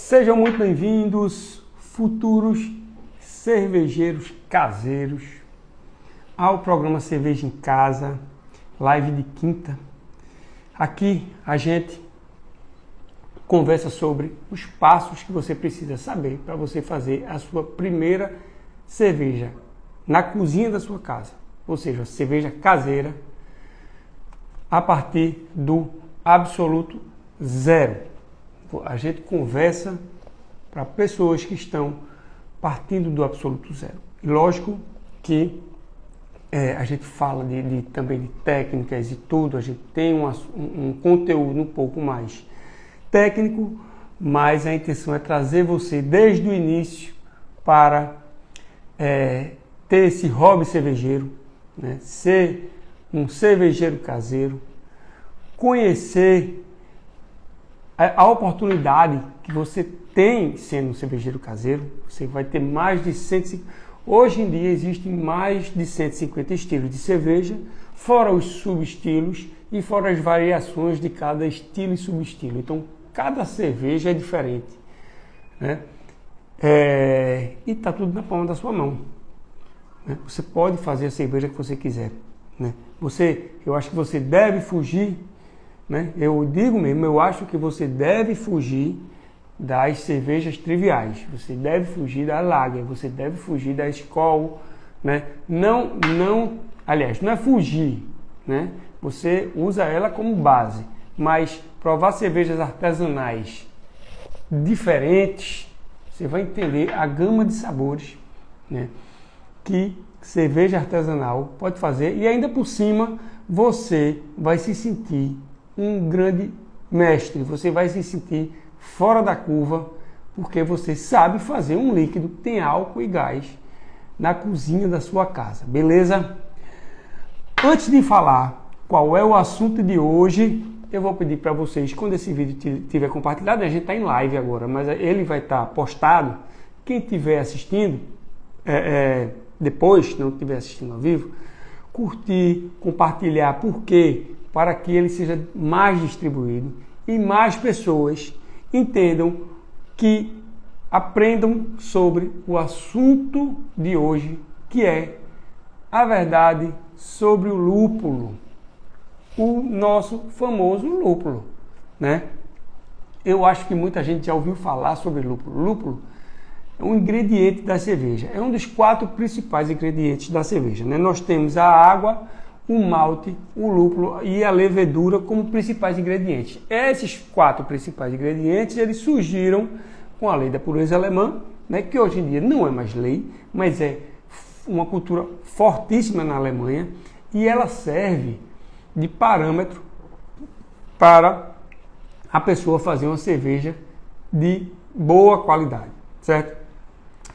Sejam muito bem-vindos, futuros cervejeiros caseiros, ao programa Cerveja em Casa, live de quinta. Aqui a gente conversa sobre os passos que você precisa saber para você fazer a sua primeira cerveja na cozinha da sua casa, ou seja, cerveja caseira, a partir do absoluto zero. A gente conversa para pessoas que estão partindo do absoluto zero. E lógico que a gente fala também de técnicas e tudo, a gente tem um conteúdo um pouco mais técnico, mas a intenção é trazer você desde o início para ter esse hobby cervejeiro, né? Ser um cervejeiro caseiro, conhecer a oportunidade que você tem sendo um cervejeiro caseiro. Você vai ter mais de 150. Hoje em dia existem mais de 150 estilos de cerveja, fora os subestilos e fora as variações de cada estilo e subestilo. Então, cada cerveja é diferente, né? E está tudo na palma da sua mão, né? Você pode fazer a cerveja que você quiser, né? Eu acho que você deve fugir, né? Eu digo mesmo, eu acho que você deve fugir das cervejas triviais. Você deve fugir da Lager, você deve fugir da Skol, né? Aliás, não é fugir, né? Você usa ela como base, mas provar cervejas artesanais diferentes, você vai entender a gama de sabores, né, que cerveja artesanal pode fazer, e ainda por cima você vai se sentir um grande mestre, você vai se sentir fora da curva, porque você sabe fazer um líquido que tem álcool e gás na cozinha da sua casa, beleza? Antes de falar qual é o assunto de hoje, eu vou pedir para vocês, quando esse vídeo estiver compartilhado, a gente está em live agora, mas ele vai estar postado. Quem estiver assistindo depois, não estiver assistindo ao vivo, curtir, compartilhar, por quê? Para que ele seja mais distribuído e mais pessoas entendam, que aprendam sobre o assunto de hoje, que é a verdade sobre o lúpulo, o nosso famoso lúpulo, né? Eu acho que muita gente já ouviu falar sobre lúpulo. Lúpulo é um ingrediente da cerveja, é um dos 4 principais ingredientes da cerveja, né? Nós temos a água, o malte, o lúpulo e a levedura como principais ingredientes. Esses 4 principais ingredientes, eles surgiram com a lei da pureza alemã, né, que hoje em dia não é mais lei, mas é uma cultura fortíssima na Alemanha, e ela serve de parâmetro para a pessoa fazer uma cerveja de boa qualidade, certo?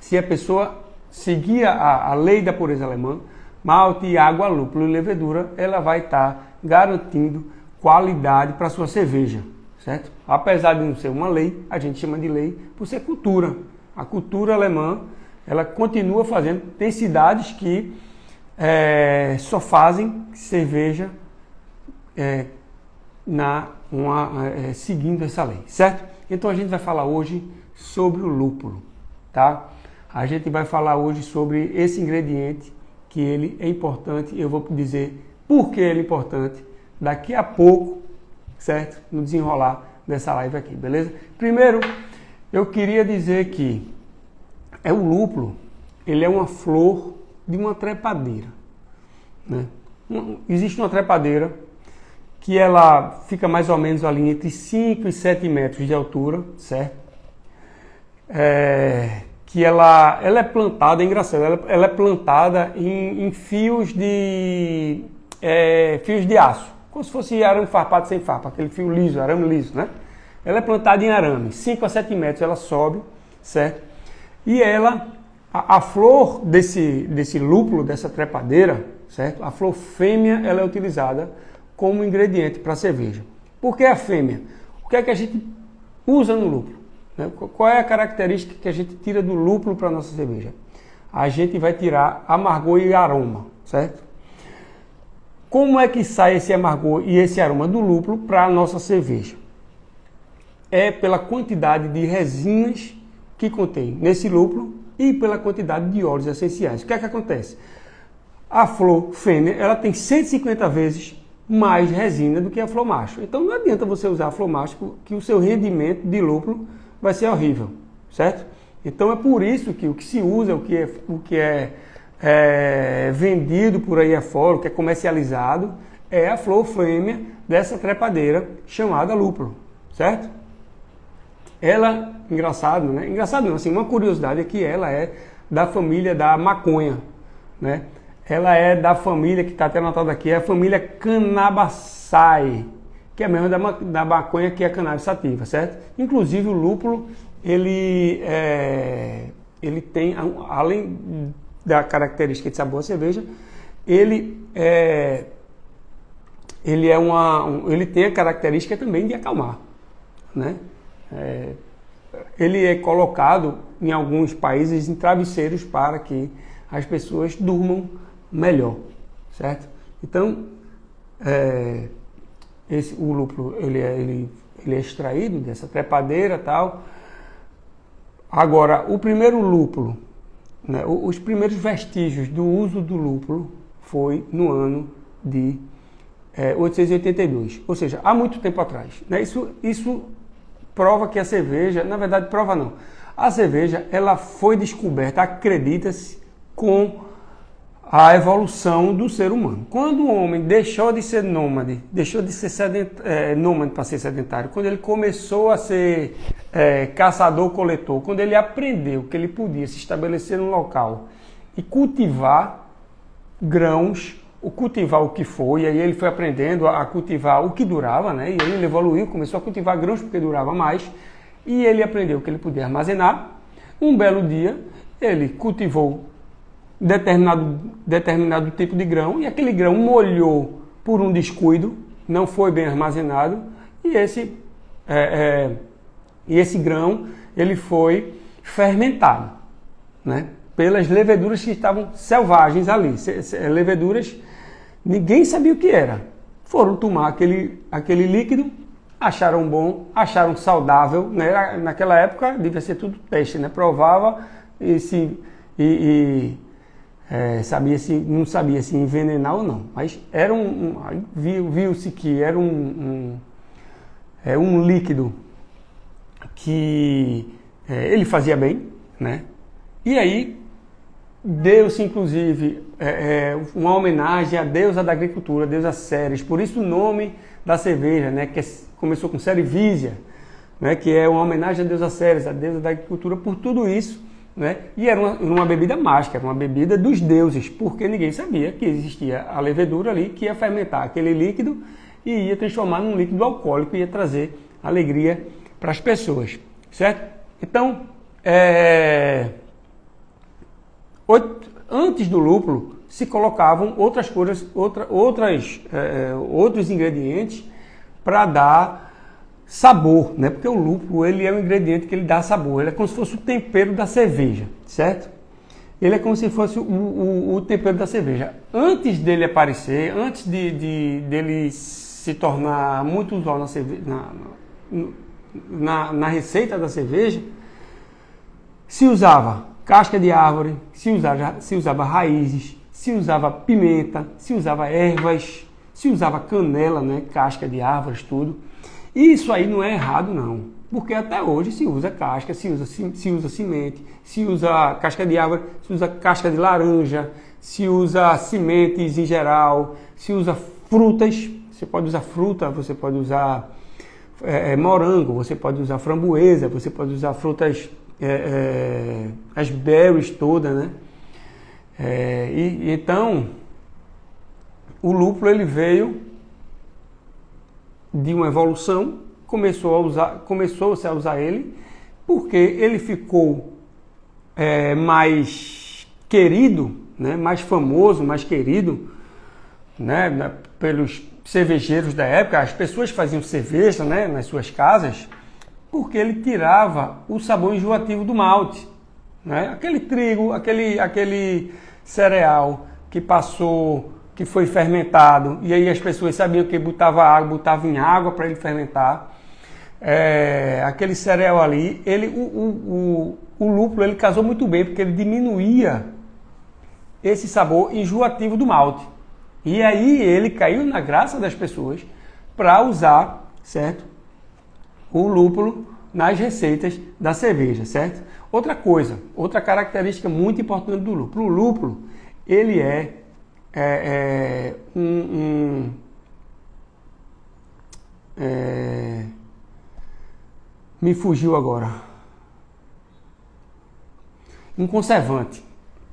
Se a pessoa seguir a lei da pureza alemã, malte, água, lúpulo e levedura, ela vai estar garantindo qualidade para a sua cerveja, certo? Apesar de não ser uma lei, a gente chama de lei por ser cultura. A cultura alemã, ela continua fazendo. Tem cidades que só fazem cerveja seguindo essa lei, certo? Então a gente vai falar hoje sobre o lúpulo, tá? A gente vai falar hoje sobre esse ingrediente, que ele é importante. Eu vou dizer por que ele é importante daqui a pouco, certo? No desenrolar dessa live aqui, beleza? Primeiro, eu queria dizer que o lúpulo, ele é uma flor de uma trepadeira, né? Existe uma trepadeira que ela fica mais ou menos ali entre 5 e 7 metros de altura, certo? Que ela é plantada, é engraçado, ela é plantada em fios de aço, como se fosse arame farpado sem farpa, aquele fio liso, arame liso, né? Ela é plantada em arame, 5 a 7 metros ela sobe, certo? E a flor desse lúpulo, dessa trepadeira, certo? A flor fêmea, ela é utilizada como ingrediente para a cerveja. Por que a fêmea? O que é que a gente usa no lúpulo? Qual é a característica que a gente tira do lúpulo para a nossa cerveja? A gente vai tirar amargor e aroma, certo? Como é que sai esse amargor e esse aroma do lúpulo para a nossa cerveja? é pela quantidade de resinas que contém nesse lúpulo e pela quantidade de óleos essenciais. O que é que acontece? A flor fêmea, ela tem 150 vezes mais resina do que a flor macho. Então não adianta você usar a flor macho, que o seu rendimento de lúpulo vai ser horrível, certo? Então é por isso que o que se usa, o que é vendido por aí afora, o que é comercializado, é a flor fêmea dessa trepadeira chamada lúpulo, certo? Ela, engraçado, né? Engraçado não, assim, uma curiosidade é que ela é da família da maconha, né? Ela é da família, que está até anotado aqui, é a família Cannabaceae, que é a mesma da maconha, que é a cannabis sativa, certo? Inclusive o lúpulo, ele tem, além da característica de sabor à cerveja, ele tem a característica também de acalmar, né? Ele é colocado em alguns países em travesseiros para que as pessoas durmam melhor, certo? Então, o lúpulo ele é extraído dessa trepadeira e tal. Agora, o primeiro lúpulo, né, os primeiros vestígios do uso do lúpulo foi no ano de 882, ou seja, há muito tempo atrás, né? Isso prova que a cerveja, na verdade prova não, a cerveja ela foi descoberta, acredita-se, com a evolução do ser humano. Quando o homem deixou de ser nômade, deixou de ser nômade para ser sedentário, quando ele começou a ser caçador-coletor, quando ele aprendeu que ele podia se estabelecer num local e cultivar grãos, cultivar o que foi, e aí ele foi aprendendo a cultivar o que durava, né? E aí ele evoluiu, começou a cultivar grãos porque durava mais, e ele aprendeu que ele podia armazenar. Um belo dia, ele cultivou determinado tipo de grão, e aquele grão molhou por um descuido, não foi bem armazenado, e esse grão ele foi fermentado, né? Pelas leveduras que estavam selvagens ali, leveduras, ninguém sabia o que era. Foram tomar aquele líquido, acharam bom, acharam saudável, né? Naquela época devia ser tudo teste, né? Provava não sabia se envenenar ou não, mas era viu-se que era um líquido que ele fazia bem, né? E aí deu-se inclusive uma homenagem à deusa da agricultura, a deusa Ceres, por isso o nome da cerveja, né? Que começou com Cerevisia, né? Que é uma homenagem à deusa Ceres, a deusa da agricultura, por tudo isso. Né? E era uma bebida mágica, era uma bebida dos deuses, porque ninguém sabia que existia a levedura ali que ia fermentar aquele líquido e ia transformar num líquido alcoólico e ia trazer alegria para as pessoas, certo? Então, antes do lúpulo se colocavam outras coisas, outros ingredientes para dar sabor, né? Porque o lúpulo ele é um ingrediente que ele dá sabor, ele é como se fosse o tempero da cerveja, certo? Ele é como se fosse o tempero da cerveja. Antes dele aparecer, antes dele se tornar muito usual na receita da cerveja, se usava casca de árvore, se usava raízes, se usava pimenta, se usava ervas, se usava canela, né? Casca de árvores, tudo. E isso aí não é errado não, porque até hoje se usa casca, se usa semente, se usa casca de árvore, se usa casca de laranja, se usa sementes em geral, se usa frutas, você pode usar fruta, você pode usar morango, você pode usar framboesa, você pode usar frutas, as berries todas, né? Então, o lúpulo ele veio de uma evolução, começou-se a usar ele, porque ele ficou mais querido, né, mais famoso, mais querido, né, pelos cervejeiros da época. As pessoas faziam cerveja, né, nas suas casas, porque ele tirava o sabor enjoativo do malte, né? Aquele trigo, aquele cereal que foi fermentado, e aí as pessoas sabiam que botava água, botava em água para ele fermentar. aquele cereal ali, o lúpulo ele casou muito bem, porque ele diminuía esse sabor enjoativo do malte. E aí ele caiu na graça das pessoas para usar, certo? O lúpulo nas receitas da cerveja, certo? Outra coisa, outra característica muito importante do lúpulo. O lúpulo, ele me fugiu agora. Um conservante.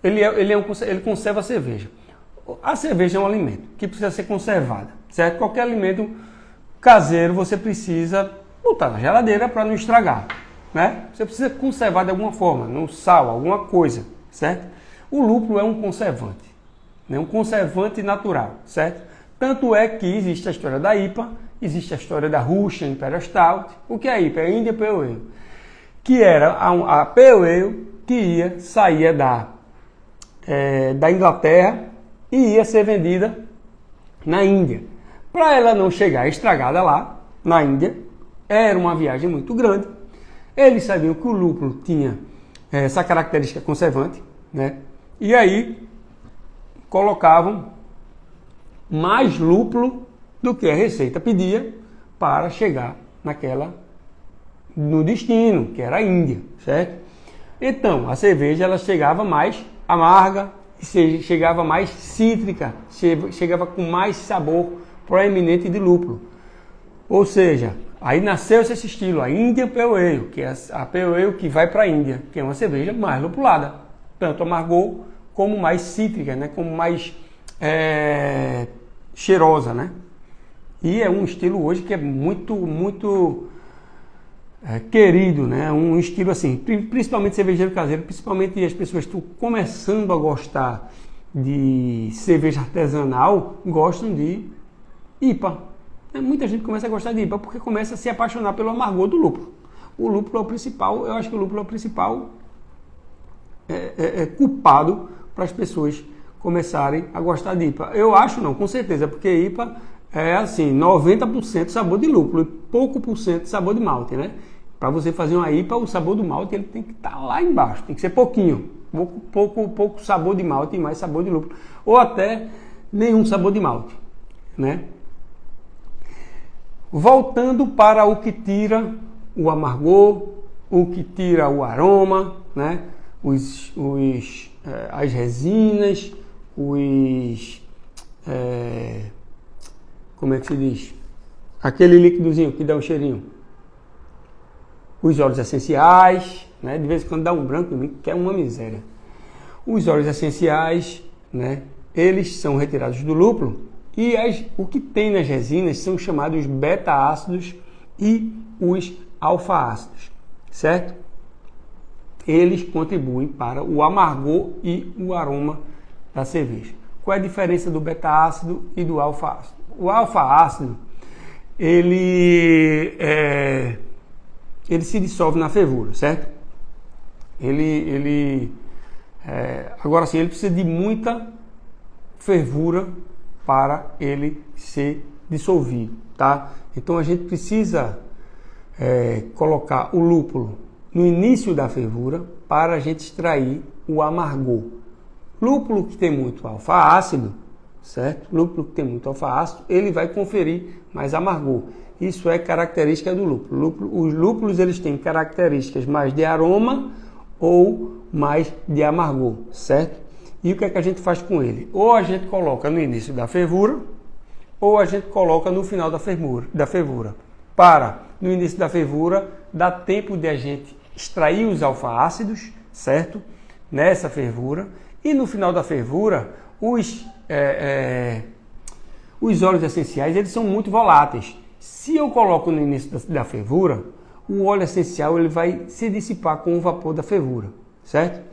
Ele conserva a cerveja. A cerveja é um alimento que precisa ser conservada, certo? Qualquer alimento caseiro você precisa botar na geladeira para não estragar, né? Você precisa conservar de alguma forma, no sal, alguma coisa, certo? O lúpulo é um conservante, né? Um conservante natural, certo? Tanto é que existe a história da IPA, existe a história da Russian Imperial Stout. O que é a IPA? É a Indian Pale Ale, que era a Pale Ale que saía da Inglaterra e ia ser vendida na Índia. Para ela não chegar estragada lá, na Índia, era uma viagem muito grande. Eles sabiam que o lúpulo tinha essa característica conservante, né? E aí colocavam mais lúpulo do que a receita pedia para chegar no destino, que era a Índia, certo? Então, a cerveja ela chegava mais amarga, chegava mais cítrica, chegava com mais sabor proeminente de lúpulo. Ou seja, aí nasceu esse estilo, a Indian Pale Ale, que é a Pale Ale que vai para a Índia, que é uma cerveja mais lupulada, tanto amargor como mais cítrica, né? Como mais cheirosa, né? E é um estilo hoje que é muito querido, né? Um estilo assim, principalmente cervejeiro caseiro, principalmente as pessoas que estão começando a gostar de cerveja artesanal, gostam de IPA. Muita gente começa a gostar de IPA porque começa a se apaixonar pelo amargor do lúpulo. O lúpulo é o principal, eu acho que o lúpulo é o principal culpado para as pessoas começarem a gostar de IPA. Eu acho não, com certeza, porque IPA é assim, 90% sabor de lúpulo e pouco por cento sabor de malte, né? Para você fazer uma IPA, o sabor do malte ele tem que estar lá embaixo, tem que ser pouquinho, pouco sabor de malte e mais sabor de lúpulo, ou até nenhum sabor de malte, né? Voltando para o que tira o amargor, o que tira o aroma, né? As resinas, como é que se diz? Aquele líquidozinho que dá um cheirinho. Os óleos essenciais, né? De vez em quando dá um branco em mim, que é uma miséria. Os óleos essenciais, né? Eles são retirados do lúpulo e o que tem nas resinas são chamados beta-ácidos e os alfa-ácidos, certo? Eles contribuem para o amargor e o aroma da cerveja. Qual é a diferença do beta-ácido e do alfa-ácido? O alfa-ácido, ele se dissolve na fervura, certo? Agora sim, ele precisa de muita fervura para ele ser dissolvido, tá? Então a gente precisa colocar o lúpulo no início da fervura para a gente extrair o amargor. Lúpulo que tem muito alfa-ácido, certo? Lúpulo que tem muito alfa-ácido, ele vai conferir mais amargor. Isso é característica do lúpulo. Os lúpulos eles têm características mais de aroma ou mais de amargor, certo? E o que é que a gente faz com ele? Ou a gente coloca no início da fervura, ou a gente coloca no final da fervura. No início da fervura, dá tempo de a gente extrair os alfa-ácidos, certo? Nessa fervura. E no final da fervura, os óleos essenciais, eles são muito voláteis. Se eu coloco no início da fervura, o óleo essencial ele vai se dissipar com o vapor da fervura, certo?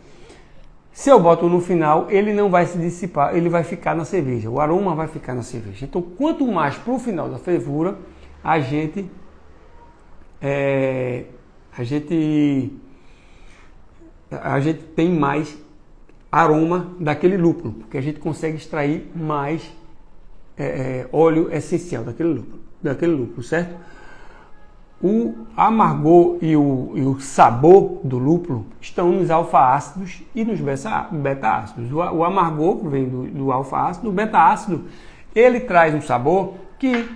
Se eu boto no final, ele não vai se dissipar, ele vai ficar na cerveja, o aroma vai ficar na cerveja. Então, quanto mais para o final da fervura, a gente tem mais aroma daquele lúpulo, porque a gente consegue extrair mais óleo essencial daquele lúpulo, certo? o amargor e o sabor do lúpulo estão nos alfa-ácidos e nos beta-ácidos. O amargor vem do alfa-ácido, o beta-ácido ele traz um sabor que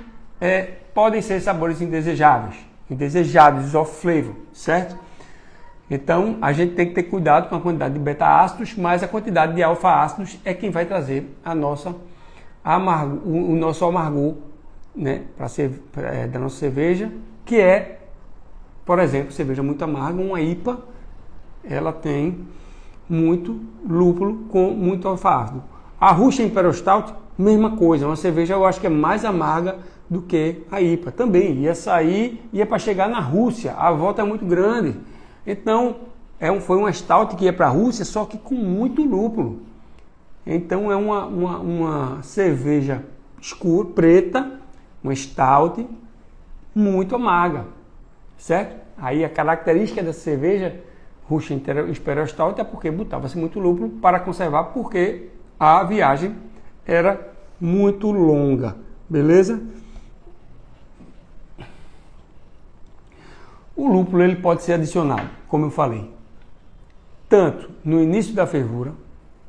podem ser sabores indesejáveis, off-flavor, certo? Então, a gente tem que ter cuidado com a quantidade de beta-ácidos, mas a quantidade de alfa-ácidos é quem vai trazer o nosso amargor, né, da nossa cerveja, que é, por exemplo, cerveja muito amarga, uma IPA, ela tem muito lúpulo com muito alfa-ácido. A Russian Imperial Stout, mesma coisa, uma cerveja eu acho que é mais amarga do que a IPA. Também ia para chegar na Rússia, a volta é muito grande. Então, foi uma stout que ia para a Rússia, só que com muito lúpulo. Então, é uma cerveja escura, preta, uma stout muito amarga, certo? Aí a característica da cerveja Russian Imperial Stout é porque botava-se muito lúpulo para conservar, porque a viagem era muito longa, beleza? O lúpulo ele pode ser adicionado, como eu falei, tanto no início da fervura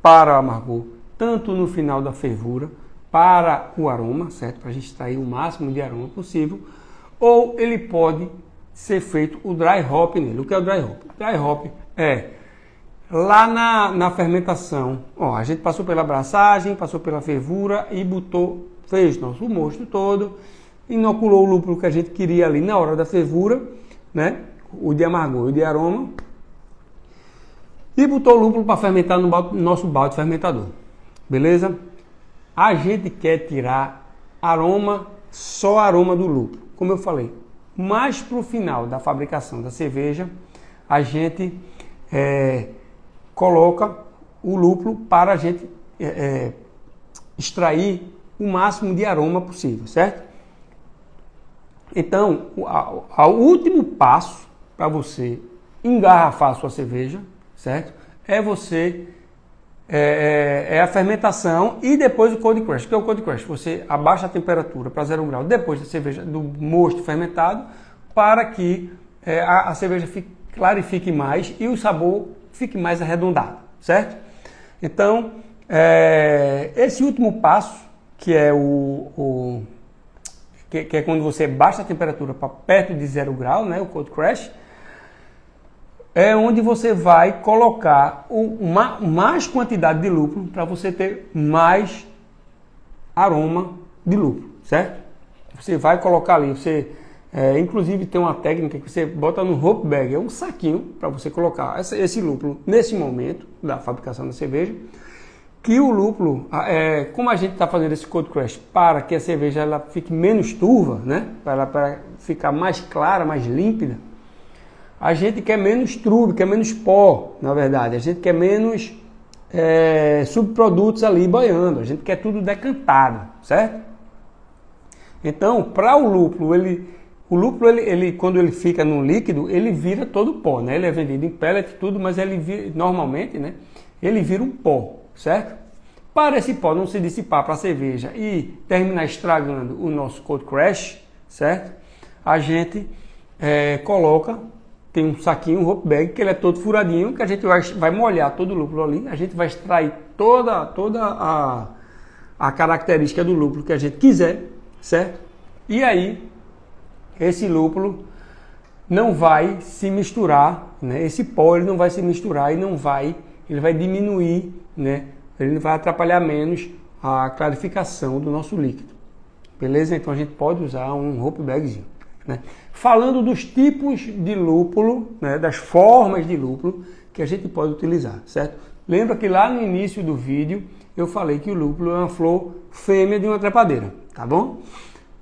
para o amargor, tanto no final da fervura para o aroma, certo? Para a gente extrair o máximo de aroma possível, ou ele pode ser feito o dry hop nele. O que é o dry hop? O dry hop é lá na fermentação. Ó, a gente passou pela abraçagem, passou pela fervura e fez nosso mosto todo, inoculou o lúpulo que a gente queria ali na hora da fervura, né? O de amargor e o de aroma, e botou o lúpulo para fermentar no nosso balde fermentador, beleza? A gente quer tirar aroma, só aroma do lúpulo, como eu falei. Mais para o final da fabricação da cerveja, a gente coloca o lúpulo para a gente extrair o máximo de aroma possível, certo? Então, o último passo para você engarrafar a sua cerveja, certo? É você a fermentação e depois o cold crash. O que é o cold crash? Você abaixa a temperatura para 0 grau depois da cerveja, do mosto fermentado, para que a cerveja clarifique mais e o sabor fique mais arredondado, certo? Então, esse último passo, que é que é quando você baixa a temperatura para perto de 0 grau, né, o cold crash, é onde você vai colocar mais quantidade de lúpulo para você ter mais aroma de lúpulo, certo? Você vai colocar ali, inclusive tem uma técnica que você bota no hop bag, é um saquinho para você colocar esse lúpulo nesse momento da fabricação da cerveja, que o lúpulo, como a gente está fazendo esse cold crash para que a cerveja ela fique menos turva, né? Para ficar mais clara, mais límpida, a gente quer menos trube, quer menos pó, na verdade. A gente quer menos subprodutos ali boiando. A gente quer tudo decantado, certo? Então, para o lúpulo, quando ele fica no líquido, ele vira todo pó, né? Ele é vendido em pellet e tudo, mas normalmente, né? Ele vira um pó, certo? Para esse pó não se dissipar para a cerveja e terminar estragando o nosso cold crash, certo? A gente tem um saquinho, um hop bag, que ele é todo furadinho, que a gente vai molhar todo o lúpulo ali, a gente vai extrair toda a característica do lúpulo que a gente quiser, certo? E aí, esse lúpulo não vai se misturar, né? Esse pó ele não vai se misturar e ele vai diminuir, né? Ele vai atrapalhar menos a clarificação do nosso líquido, beleza? Então a gente pode usar um hop bagzinho, né? Falando dos tipos de lúpulo, né, das formas de lúpulo que a gente pode utilizar, certo? Lembra que lá no início do vídeo eu falei que o lúpulo é uma flor fêmea de uma trepadeira, tá bom?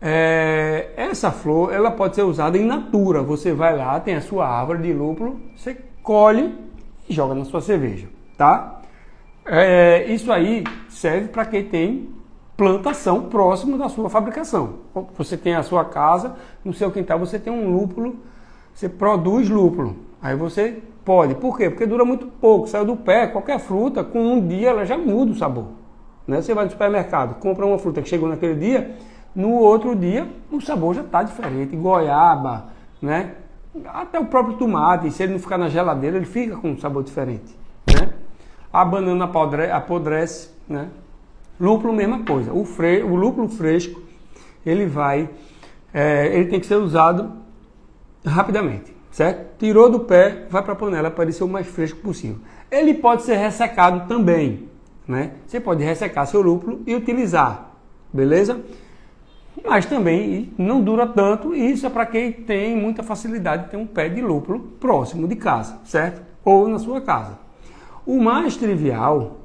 Essa flor ela pode ser usada in natura. Você vai lá, tem a sua árvore de lúpulo, você colhe e joga na sua cerveja, tá? Isso aí serve para quem tem plantação próximo da sua fabricação. Você tem a sua casa, no seu quintal você tem um lúpulo, você produz lúpulo. Aí você pode. Por quê? Porque dura muito pouco. Saiu do pé, qualquer fruta, com um dia ela já muda o sabor, né? Você vai no supermercado, compra uma fruta que chegou naquele dia, no outro dia o sabor já está diferente. Goiaba, né? Até o próprio tomate, se ele não ficar na geladeira, ele fica com um sabor diferente, né? A banana apodrece, né? Lúpulo, mesma coisa. O lúpulo fresco, ele tem que ser usado rapidamente, certo? Tirou do pé, vai para a panela para ele ser o mais fresco possível. Ele pode ser ressecado também, né? Você pode ressecar seu lúpulo e utilizar, beleza? Mas também não dura tanto, e isso é para quem tem muita facilidade de ter um pé de lúpulo próximo de casa, certo? Ou na sua casa. O mais trivial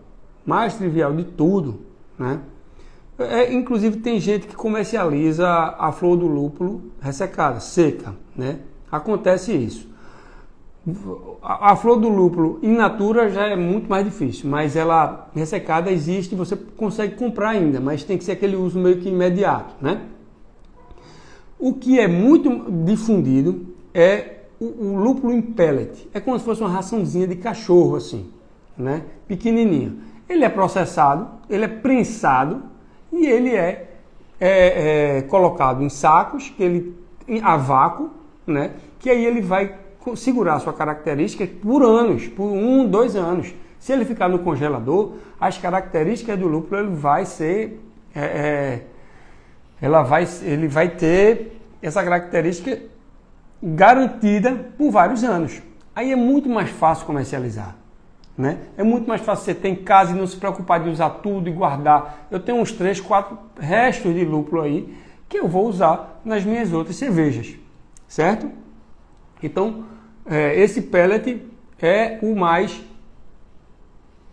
de tudo, né? Inclusive tem gente que comercializa a flor do lúpulo ressecada, seca, né? Acontece isso. A flor do lúpulo in natura já é muito mais difícil, mas ela ressecada existe, você consegue comprar ainda, mas tem que ser aquele uso meio que imediato, né? O que é muito difundido é o lúpulo em pellet. É como se fosse uma raçãozinha de cachorro, assim, né? Pequenininha. Ele é processado, ele é prensado e ele é colocado em sacos, a vácuo, né? Que aí ele vai segurar a sua característica por anos, por 1, 2 anos. Se ele ficar no congelador, as características do lúpulo ele vai ter essa característica garantida por vários anos. Aí é muito mais fácil comercializar, né? É muito mais fácil você ter em casa e não se preocupar de usar tudo e guardar. Eu tenho uns 3, 4 restos de lúpulo aí que eu vou usar nas minhas outras cervejas, certo? Então, esse pellet é o mais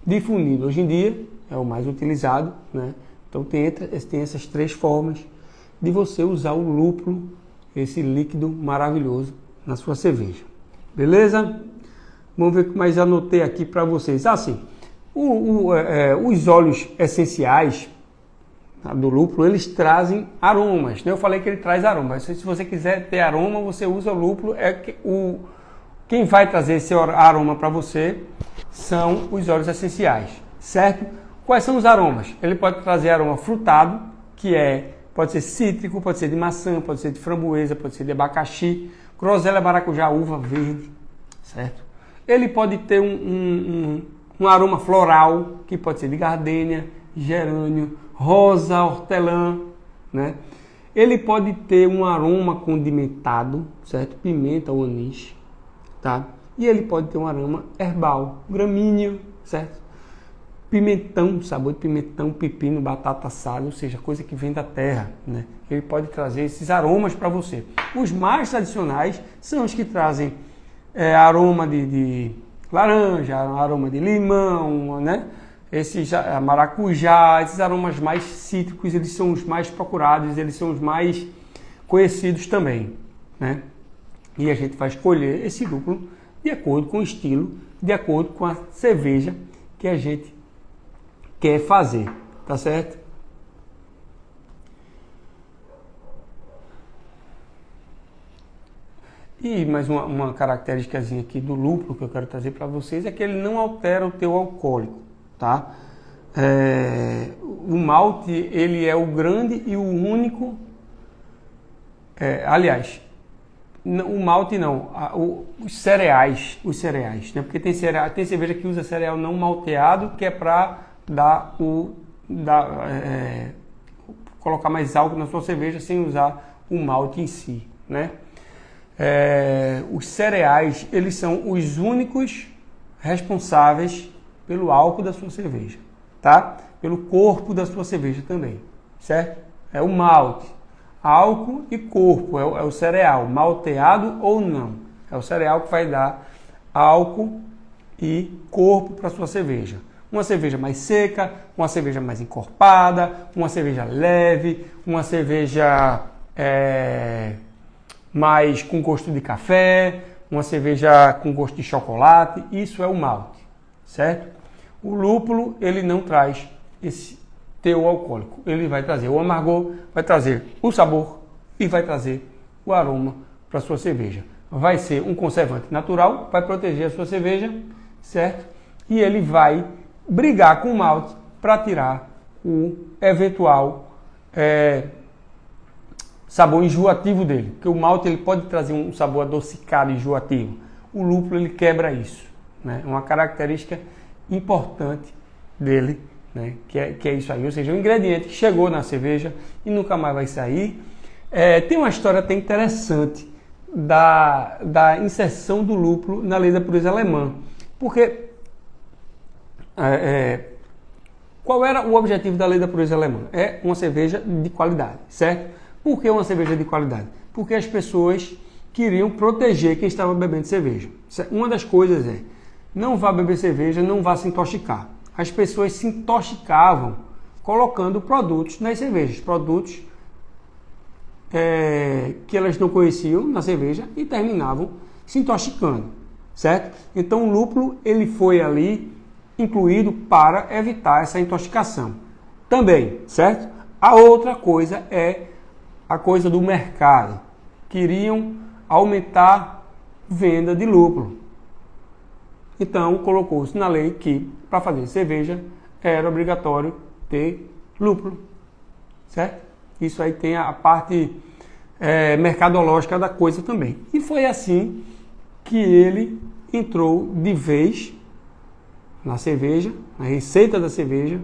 difundido hoje em dia, é o mais utilizado, né? Então tem essas 3 formas de você usar o lúpulo, esse líquido maravilhoso, na sua cerveja. Beleza? Vamos ver o que mais anotei aqui para vocês. Assim, os óleos essenciais do lúpulo, eles trazem aromas, né? Eu falei que ele traz aromas. Se você quiser ter aroma, você usa o lúpulo. Quem vai trazer esse aroma para você são os óleos essenciais, certo? Quais são os aromas? Ele pode trazer aroma frutado, pode ser cítrico, pode ser de maçã, pode ser de framboesa, pode ser de abacaxi, groselha, maracujá, uva verde, certo? Ele pode ter um aroma floral, que pode ser de gardênia, gerânio, rosa, hortelã, né? Ele pode ter um aroma condimentado, certo? Pimenta ou anis, tá? E ele pode ter um aroma herbal, gramíneo, certo? Pimentão, sabor de pimentão, pepino, batata assada, ou seja, coisa que vem da terra, né? Ele pode trazer esses aromas para você. Os mais tradicionais são os que trazem aroma de laranja, aroma de limão, né? Esses maracujá, esses aromas mais cítricos, eles são os mais procurados, eles são os mais conhecidos também, né? E a gente vai escolher esse lúpulo de acordo com o estilo, de acordo com a cerveja que a gente quer fazer, tá certo? E mais uma característicazinha aqui do lúpulo que eu quero trazer para vocês é que ele não altera o teu alcoólico, tá? O malte, ele é o grande e o único, aliás, o malte não, os cereais, né? Porque tem cerveja que usa cereal não malteado, que é para colocar mais álcool na sua cerveja sem usar o malte em si, né? Os cereais, eles são os únicos responsáveis pelo álcool da sua cerveja, tá? Pelo corpo da sua cerveja também, certo? É o malte, álcool e corpo, é o cereal, malteado ou não. É o cereal que vai dar álcool e corpo para a sua cerveja. Uma cerveja mais seca, uma cerveja mais encorpada, uma cerveja leve, uma cerveja mais com gosto de café, uma cerveja com gosto de chocolate, isso é o malte, certo? O lúpulo, ele não traz esse teor alcoólico, ele vai trazer o amargor, vai trazer o sabor e vai trazer o aroma para a sua cerveja. Vai ser um conservante natural, vai proteger a sua cerveja, certo? E ele vai brigar com o malte para tirar o eventual sabor enjoativo dele, porque o malte ele pode trazer um sabor adocicado, enjoativo. O lúpulo ele quebra isso, né? É uma característica importante dele, né? Que é isso aí, ou seja, um ingrediente que chegou na cerveja e nunca mais vai sair. Tem uma história até interessante da inserção do lúpulo na lei da pureza alemã, porque qual era o objetivo da lei da pureza alemã? É uma cerveja de qualidade, certo? Por que uma cerveja de qualidade? Porque as pessoas queriam proteger quem estava bebendo cerveja. Uma das coisas não vá beber cerveja, não vá se intoxicar. As pessoas se intoxicavam colocando produtos nas cervejas, produtos que elas não conheciam na cerveja e terminavam se intoxicando, certo? Então o lúpulo ele foi ali incluído para evitar essa intoxicação também, certo? A outra coisa é a coisa do mercado. Queriam aumentar venda de lúpulo. Então colocou-se na lei que para fazer cerveja era obrigatório ter lúpulo, certo? Isso aí tem a parte mercadológica da coisa também. E foi assim que ele entrou de vez na cerveja, na receita da cerveja,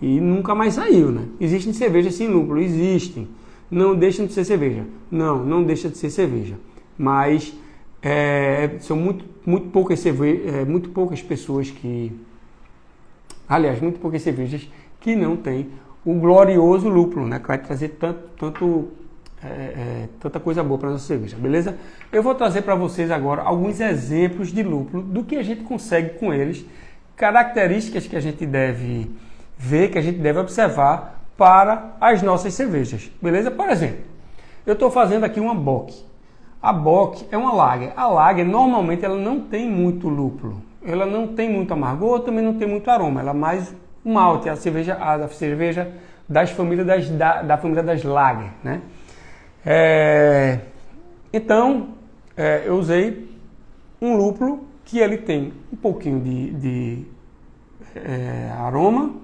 e nunca mais saiu, né? Existem cervejas sem lúpulo, existem. Não deixam de ser cerveja. Não deixa de ser cerveja. Mas são muito poucas pessoas que... Aliás, muito poucas cervejas que não têm o glorioso lúpulo, né? Que vai trazer tanta coisa boa para a nossa cerveja, beleza? Eu vou trazer para vocês agora alguns exemplos de lúpulo, do que a gente consegue com eles, características que a gente deve ver, que a gente deve observar para as nossas cervejas, beleza? Por exemplo, eu estou fazendo aqui uma Bock. A Bock é uma Lager. A Lager, normalmente, ela não tem muito lúpulo. Ela não tem muito amargor, também não tem muito aroma. Ela é mais um malte, a cerveja das famílias da família das Lager, né? Então, eu usei um lúpulo que ele tem um pouquinho de aroma,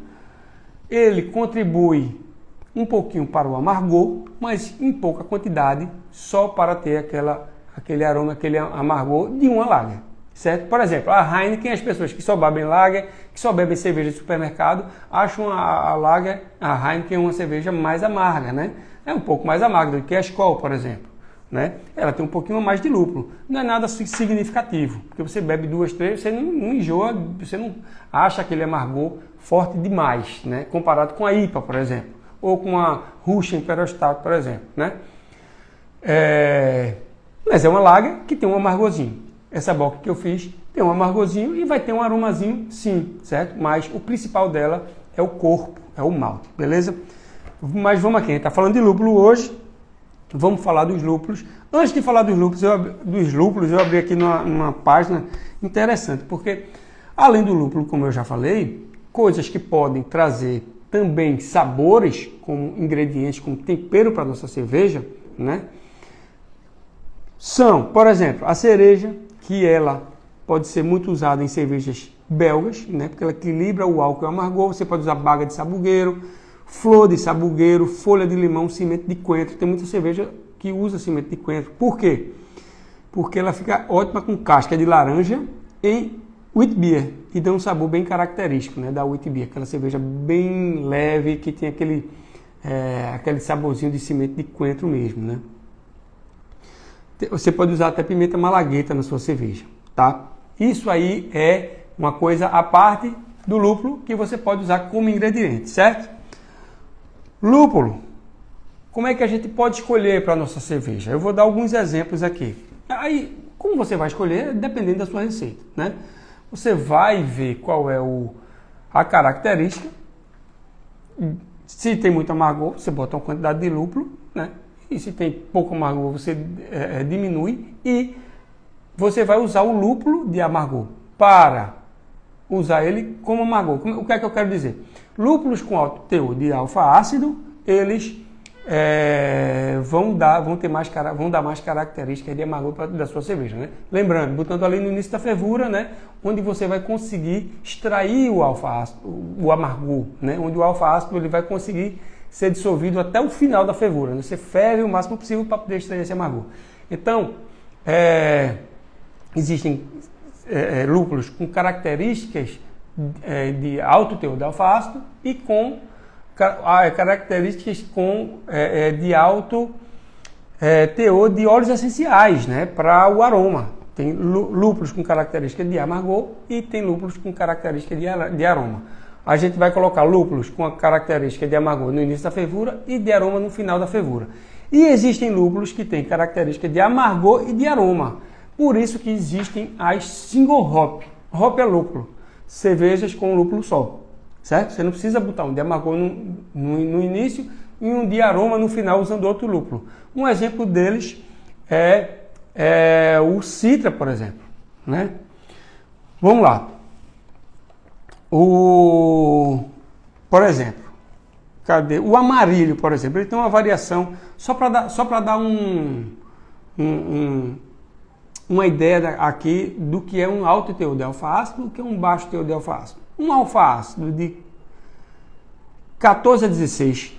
ele contribui um pouquinho para o amargor, mas em pouca quantidade, só para ter aquele aroma, aquele amargor de uma Lager, certo? Por exemplo, a Heineken, as pessoas que só bebem Lager, que só bebem cerveja de supermercado, acham a Lager, a Heineken uma cerveja mais amarga, né? É um pouco mais amarga do que a Skol, por exemplo, né? Ela tem um pouquinho mais de lúpulo, não é nada significativo, porque você bebe 2, 3, você não enjoa, você não acha aquele amargor forte demais, né? Comparado com a IPA, por exemplo, ou com a Russian Imperial Stout, por exemplo, né? Mas é uma Lager que tem um amargorzinho. Essa Bock que eu fiz tem um amargorzinho e vai ter um aromazinho, sim, certo? Mas o principal dela é o corpo, é o malte, beleza? Mas vamos aqui, a gente está falando de lúpulo hoje, vamos falar dos lúpulos. Antes de falar dos lúpulos, eu abri aqui numa página interessante, porque além do lúpulo, como eu já falei, coisas que podem trazer também sabores como ingredientes, como tempero para a nossa cerveja, né? São, por exemplo, a cereja, que ela pode ser muito usada em cervejas belgas, né? Porque ela equilibra o álcool e o amargor. Você pode usar baga de sabugueiro, flor de sabugueiro, folha de limão, cimento de coentro. Tem muita cerveja que usa cimento de coentro. Por quê? Porque ela fica ótima com casca de laranja em wheat beer e dá um sabor bem característico, né, da wheat beer, aquela cerveja bem leve que tem aquele saborzinho de cimento de coentro mesmo, né? Você pode usar até pimenta malagueta na sua cerveja, tá? Isso aí é uma coisa à parte do lúpulo que você pode usar como ingrediente, certo? Lúpulo. Como é que a gente pode escolher para a nossa cerveja? Eu vou dar alguns exemplos aqui. Aí, como você vai escolher? Dependendo da sua receita, né? Você vai ver qual é a característica. Se tem muito amargor, você bota uma quantidade de lúpulo, né? E se tem pouco amargor, você diminui. E você vai usar o lúpulo de amargor para usar ele como amargor. O que é que eu quero dizer? Lúpulos com alto teor de alfa-ácido, eles vão dar mais características de amargor da sua cerveja, né? Lembrando, botando ali no início da fervura, né? Onde você vai conseguir extrair o alfa-ácido, o amargor, né? Onde o alfa-ácido ele vai conseguir ser dissolvido até o final da fervura. Né? Você ferve o máximo possível para poder extrair esse amargor. Então, existem lúpulos com características de alto teor de alfa-ácido e com características de alto teor de óleos essenciais, né, para o aroma. Tem lúpulos com característica de amargor e tem lúpulos com característica de aroma. A gente vai colocar lúpulos com a característica de amargor no início da fervura e de aroma no final da fervura. E existem lúpulos que têm característica de amargor e de aroma. Por isso que existem as single hop. Hop é lúpulo. Cervejas com lúpulo só. Certo? Você não precisa botar um de amargor no início e um de aroma no final usando outro lúpulo. Um exemplo deles é o Citra, por exemplo. Né? Vamos lá. Por exemplo, cadê? O Amarillo, por exemplo, ele tem uma variação, só para dar uma ideia aqui do que é um alto teor de alfa-ácido e do que é um baixo teor de alfa-ácido. Um alfa-ácido de 14 a 16,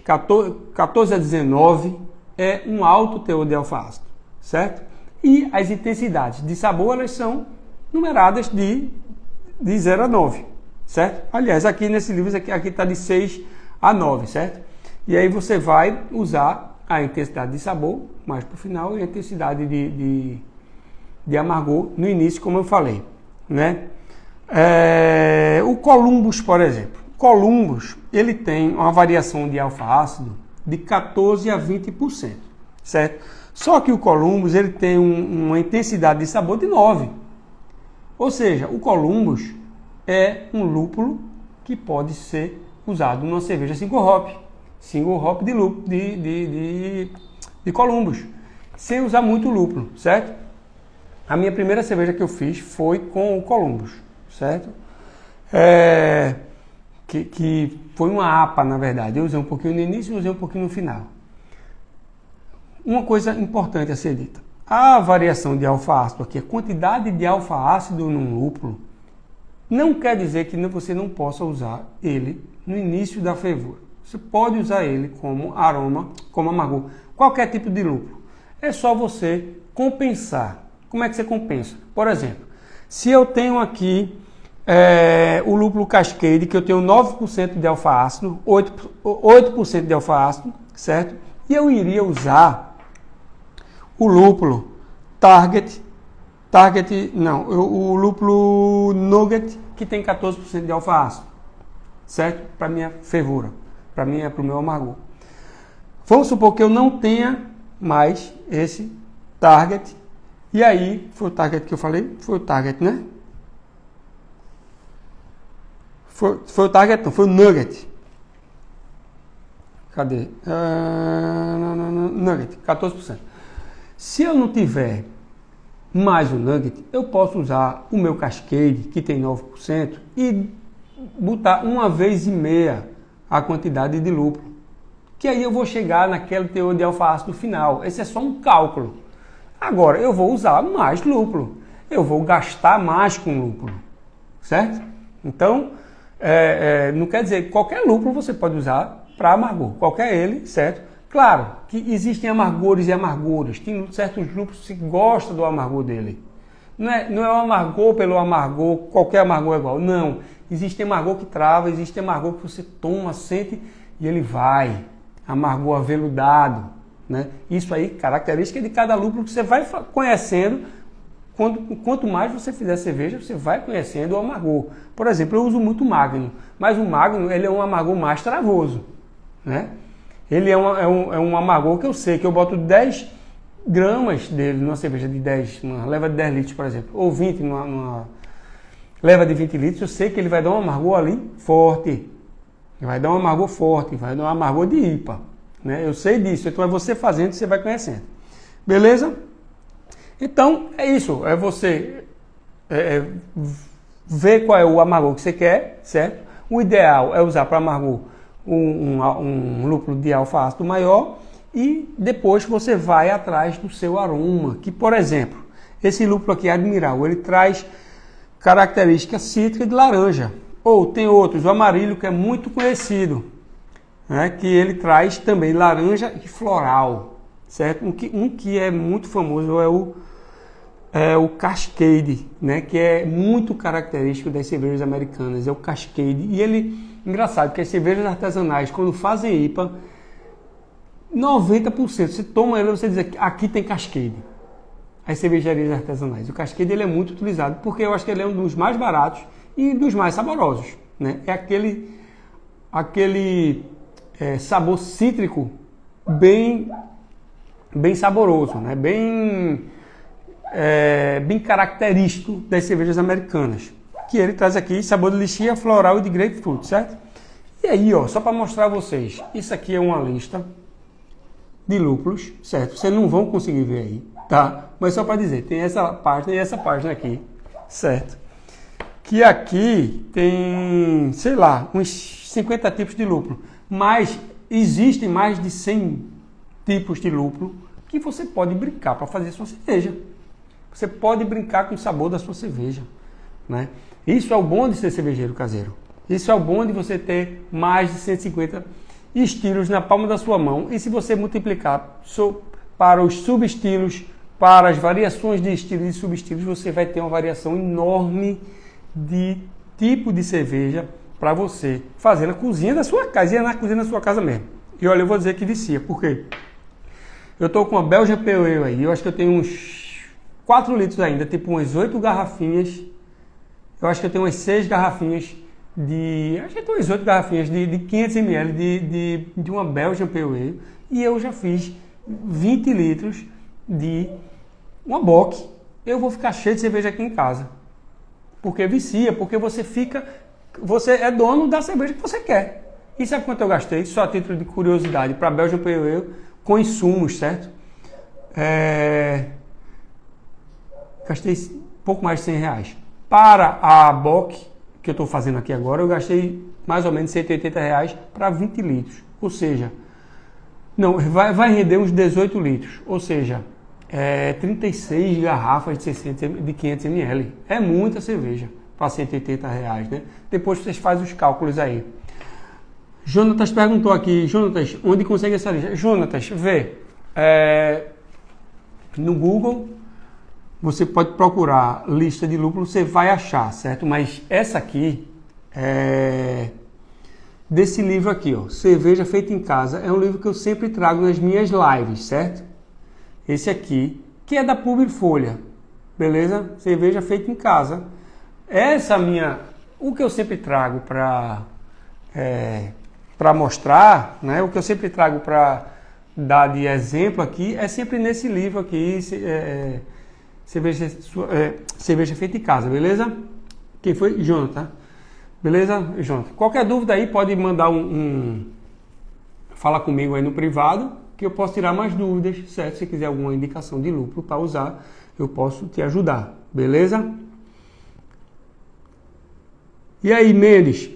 14 a 19 é um alto teor de alfa-ácido, certo? E as intensidades de sabor, elas são numeradas de 0 a 9, certo? Aliás, aqui nesse livro, aqui está de 6 a 9, certo? E aí você vai usar a intensidade de sabor mais para o final e a intensidade de amargor no início, como eu falei, né? O Columbus, por exemplo. Columbus, ele tem uma variação de alfa-ácido de 14 a 20%, certo? Só que o Columbus, ele tem uma intensidade de sabor de 9. Ou seja, o Columbus é um lúpulo que pode ser usado numa cerveja single hop de Columbus, sem usar muito lúpulo, certo? A minha primeira cerveja que eu fiz foi com o Columbus, certo? Que foi uma APA, na verdade. Eu usei um pouquinho no início e usei um pouquinho no final. Uma coisa importante a ser dita. A variação de alfa-ácido aqui, a quantidade de alfa-ácido num lúpulo, não quer dizer que você não possa usar ele no início da fervura. Você pode usar ele como aroma, como amargor, qualquer tipo de lúpulo. É só você compensar. Como é que você compensa? Por exemplo, se eu tenho aqui o lúpulo Cascade, que eu tenho 9% de alfa-ácido, 8% de alfa-ácido, certo? E eu iria usar o lúpulo o lúpulo Nugget, que tem 14% de alfa-ácido, certo? Para minha fervura, para o meu amargor. Vamos supor que eu não tenha mais esse Target, e aí, foi o Target que eu falei? Foi o Target, né? Foi o Target, não, foi o Nugget. Cadê? Nugget, 14%. Se eu não tiver mais o Nugget, eu posso usar o meu Cascade, que tem 9%, e botar 1,5 vezes a quantidade de lúpulo. Que aí eu vou chegar naquele teor de alfa-ácido final. Esse é só um cálculo. Agora, eu vou usar mais lúpulo. Eu vou gastar mais com lúpulo. Certo? Então, não quer dizer que qualquer lúpulo você pode usar para amargor. Qualquer ele, certo? Claro que existem amargores e amarguras. Tem certos lúpulos que gostam do amargor dele. Não é o amargor pelo amargor, qualquer amargor é igual. Não. Existe amargor que trava, existe amargor que você toma, sente e ele vai. Amargor aveludado. Né? Isso aí, característica de cada lúpulo que você vai conhecendo. Quanto mais você fizer cerveja, você vai conhecendo o amargor. Por exemplo, eu uso muito Magnum, mas o Magnum ele é um amargor mais travoso. Né? Ele é um amargor que eu sei que eu boto 10 gramas dele numa cerveja de 10, uma leva de 10 litros, por exemplo, ou 20 numa leva de 20 litros, eu sei que ele vai dar um amargor ali forte. Vai dar um amargor forte, vai dar um amargor de IPA. Né? Eu sei disso, então é você fazendo, você vai conhecendo. Beleza? Então, é isso. É você ver qual é o amargor que você quer, certo? O ideal é usar para amargor um lúpulo de alfa-ácido maior e depois você vai atrás do seu aroma. Que, por exemplo, esse lúpulo aqui, Admiral, ele traz características cítricas de laranja. Ou tem outros, o Amarillo, que é muito conhecido. né? Que ele traz também laranja e floral, certo? Um que é muito famoso é o Cascade, né? Que é muito característico das cervejas americanas, é o Cascade. E ele, engraçado, porque as cervejas artesanais, quando fazem IPA, 90%, você toma ele e você diz aqui tem Cascade. As cervejarias artesanais. O Cascade ele é muito utilizado porque eu acho que ele é um dos mais baratos e dos mais saborosos, né? É aquele sabor cítrico bem saboroso, né? Bem característico das cervejas americanas. Que ele traz aqui sabor de lichia, floral e de grapefruit, certo? E aí, ó, só para mostrar a vocês, isso aqui é uma lista de lúpulos, certo? Vocês não vão conseguir ver aí, tá? Mas só para dizer, tem essa página e essa página aqui, certo? Que aqui tem, sei lá, uns 50 tipos de lúpulo. Mas existem mais de 100 tipos de lúpulo que você pode brincar para fazer sua cerveja. Você pode brincar com o sabor da sua cerveja, né? Isso é o bom de ser cervejeiro caseiro. Isso é o bom de você ter mais de 150 estilos na palma da sua mão. E se você multiplicar para os subestilos, para as variações de estilos e subestilos, você vai ter uma variação enorme de tipo de cerveja para você fazer na cozinha da sua casa. E é na cozinha da sua casa mesmo. E olha, eu vou dizer que vicia. Por quê? Eu estou com uma Belgian Pale Ale aí. Eu acho que eu tenho uns 4 litros ainda, tipo umas 8 garrafinhas. Eu acho que eu tenho umas 6 garrafinhas acho que eu tenho umas 8 garrafinhas de 500 ml de uma Belgian Pale Ale. E eu já fiz 20 litros de uma Bock. Eu vou ficar cheio de cerveja aqui em casa. Porque vicia, porque você é dono da cerveja que você quer. E sabe quanto eu gastei? Só a título de curiosidade, para a Belgian Pale Ale, com insumos, certo? Gastei pouco mais de 100 reais. Para a Bock, que eu estou fazendo aqui agora, eu gastei mais ou menos 180 reais para 20 litros. Ou seja, não, vai render uns 18 litros. Ou seja, 36 garrafas de 500 ml. É muita cerveja para 180 reais, né? Depois vocês fazem os cálculos aí. Jonatas perguntou aqui, Jonatas, onde consegue essa lista? Jonatas, vê, no Google, você pode procurar lista de lúpulo, você vai achar, certo? Mas essa aqui, desse livro aqui, ó, Cerveja Feita em Casa, é um livro que eu sempre trago nas minhas lives, certo? Esse aqui, que é da Publifolha, beleza? Cerveja Feita em Casa. O que eu sempre trago para mostrar, né? O que eu sempre trago para dar de exemplo aqui é sempre nesse livro aqui, Cerveja Feita em Casa, beleza? Quem foi? Jonathan. Beleza, Jonathan? Qualquer dúvida aí pode mandar falar comigo aí no privado, que eu posso tirar mais dúvidas, certo? Se quiser alguma indicação de lúpulo para usar, eu posso te ajudar, beleza? E aí, Mendes?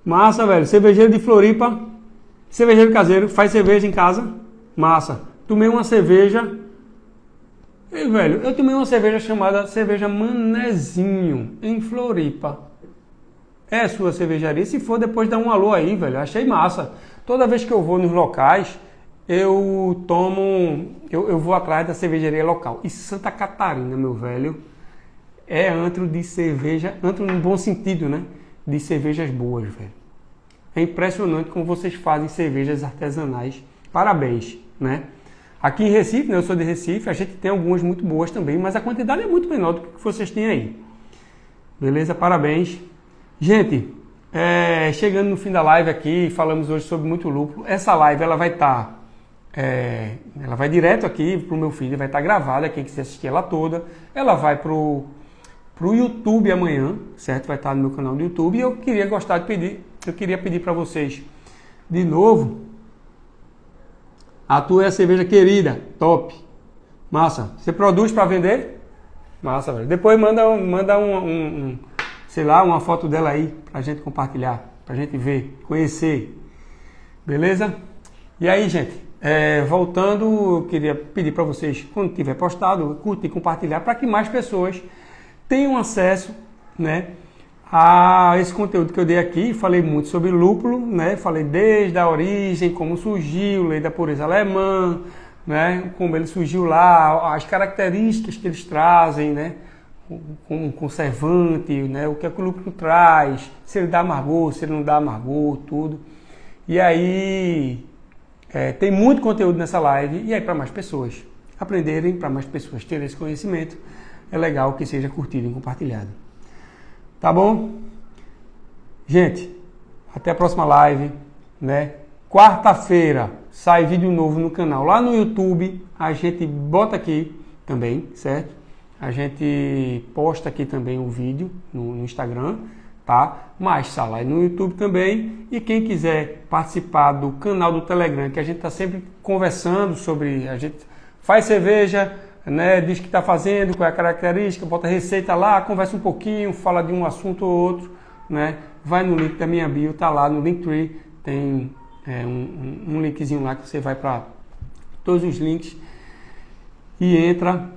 Massa, velho. Cervejeiro de Floripa, cervejeiro caseiro, faz cerveja em casa, massa. Tomei uma cerveja, velho, eu tomei uma cerveja chamada Cerveja Manezinho, em Floripa. É sua cervejaria? Se for, depois dá um alô aí, velho. Achei massa. Toda vez que eu vou nos locais, eu vou atrás da cervejaria local. E Santa Catarina, meu velho, é antro de cerveja, antro no bom sentido, né? De cervejas boas, velho. É impressionante como vocês fazem cervejas artesanais. Parabéns, né? Aqui em Recife, né? Eu sou de Recife, a gente tem algumas muito boas também, mas a quantidade é muito menor do que vocês têm aí. Beleza? Parabéns. Gente, chegando no fim da live aqui, falamos hoje sobre muito lúpulo. Essa live ela vai estar, ela vai direto aqui pro meu feed, vai estar gravada, quem quiser assistir ela toda. Ela vai pro YouTube amanhã, certo? Vai estar no meu canal do YouTube. E eu queria pedir para vocês de novo. A tua é a cerveja querida, top, massa. Você produz para vender? Massa, velho. Depois manda sei lá, uma foto dela aí pra gente compartilhar, pra gente ver, conhecer, beleza? E aí, gente, voltando, eu queria pedir para vocês, quando tiver postado, curtir e compartilhar para que mais pessoas tenham acesso, né, esse conteúdo que eu dei aqui. Falei muito sobre lúpulo, né? Falei desde a origem, como surgiu, lei da pureza alemã, né? Como ele surgiu lá, as características que eles trazem, né? Com conservante, né? O que é que o lúpulo traz, se ele dá amargor, se ele não dá amargor, tudo. E aí tem muito conteúdo nessa live, e aí para mais pessoas aprenderem, para mais pessoas terem esse conhecimento, é legal que seja curtido e compartilhado. Tá bom? Gente, até a próxima live, né? Quarta-feira sai vídeo novo no canal. Lá no YouTube, a gente bota aqui também, certo? A gente posta aqui também o vídeo no Instagram, tá? Mas sai lá no YouTube também. E quem quiser participar do canal do Telegram, que a gente está sempre conversando sobre... A gente faz cerveja, né? Diz que está fazendo, qual é a característica, bota receita lá, conversa um pouquinho, fala de um assunto ou outro, né? Vai no link da minha bio, tá lá no Linktree, tem um linkzinho lá que você vai para todos os links e entra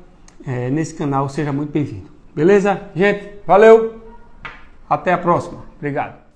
nesse canal. Seja muito bem-vindo. Beleza? Gente, valeu! Até a próxima. Obrigado.